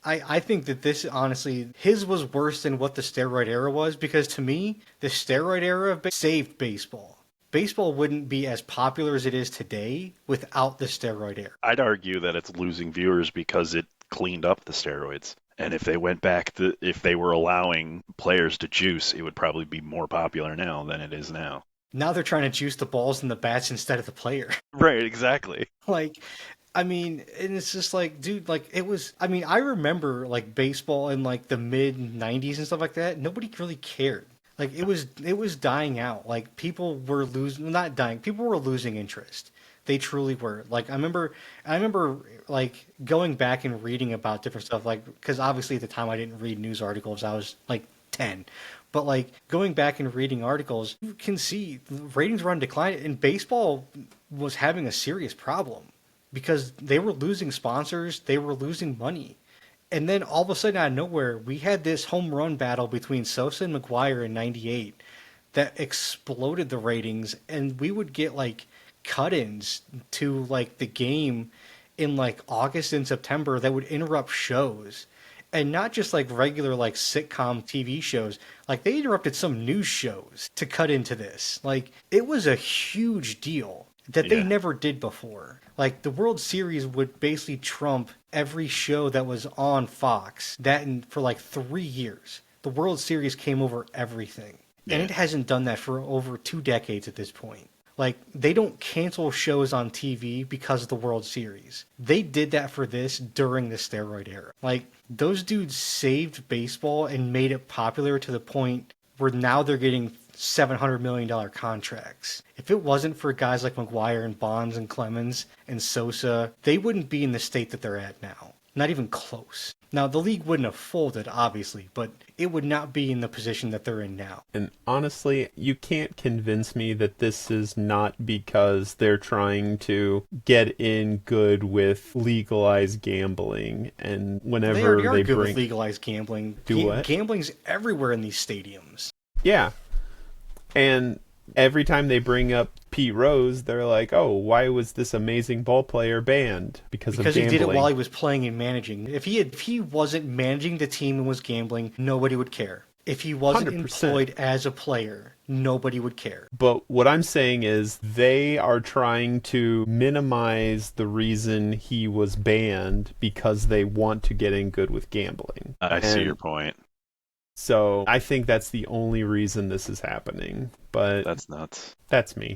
I think that this, honestly, his was worse than what the steroid era was, because to me, the steroid era saved baseball. Baseball wouldn't be as popular as it is today without the steroid era. I'd argue that it's losing viewers because it cleaned up the steroids. And if they went back to, if they were allowing players to juice, it would probably be more popular now than it is now. Now they're trying to juice the balls and the bats instead of the player. Right, exactly. Like, I mean, and it's just like, dude, like it was. I mean, I remember like baseball in like the mid '90s and stuff like that. Nobody really cared. Like it was dying out. Like people were losing, not dying. People were losing interest. They truly were. Like I remember like going back and reading about different stuff. Like because obviously at the time I didn't read news articles. I was like 10. But like going back and reading articles, you can see ratings were on decline, and baseball was having a serious problem because they were losing sponsors, they were losing money. And then all of a sudden out of nowhere, we had this home run battle between Sosa and McGuire in '98 that exploded the ratings, and we would get like cut-ins to like the game in like August and September that would interrupt shows. And not just like regular like sitcom TV shows. Like they interrupted some news shows to cut into this. Like it was a huge deal that they Yeah. never did before. Like the World Series would basically trump every show that was on Fox. For like 3 years. The World Series came over everything. And Yeah. it hasn't done that for over 2 decades at this point. Like, they don't cancel shows on TV because of the World Series. They did that for this during the steroid era. Like, those dudes saved baseball and made it popular to the point where now they're getting $700 million contracts. If it wasn't for guys like McGuire and Bonds and Clemens and Sosa, they wouldn't be in the state that they're at now. Not even close. Now, the league wouldn't have folded, obviously, but it would not be in the position that they're in now. And honestly, you can't convince me that this is not because they're trying to get in good with legalized gambling. And They whenever already are they good with bring. legalized gambling. Do what? Gambling's everywhere in these stadiums. Yeah. And every time they bring up Pete Rose, they're like, oh, why was this amazing ball player banned? Because of Because he gambling. did it while he was playing and managing. If he wasn't managing the team and was gambling, nobody would care. If he wasn't 100%. employed as a player, nobody would care. But what I'm saying is they are trying to minimize the reason he was banned because they want to get in good with gambling. I see And your point. So I think that's the only reason this is happening. But That's nuts. that's me.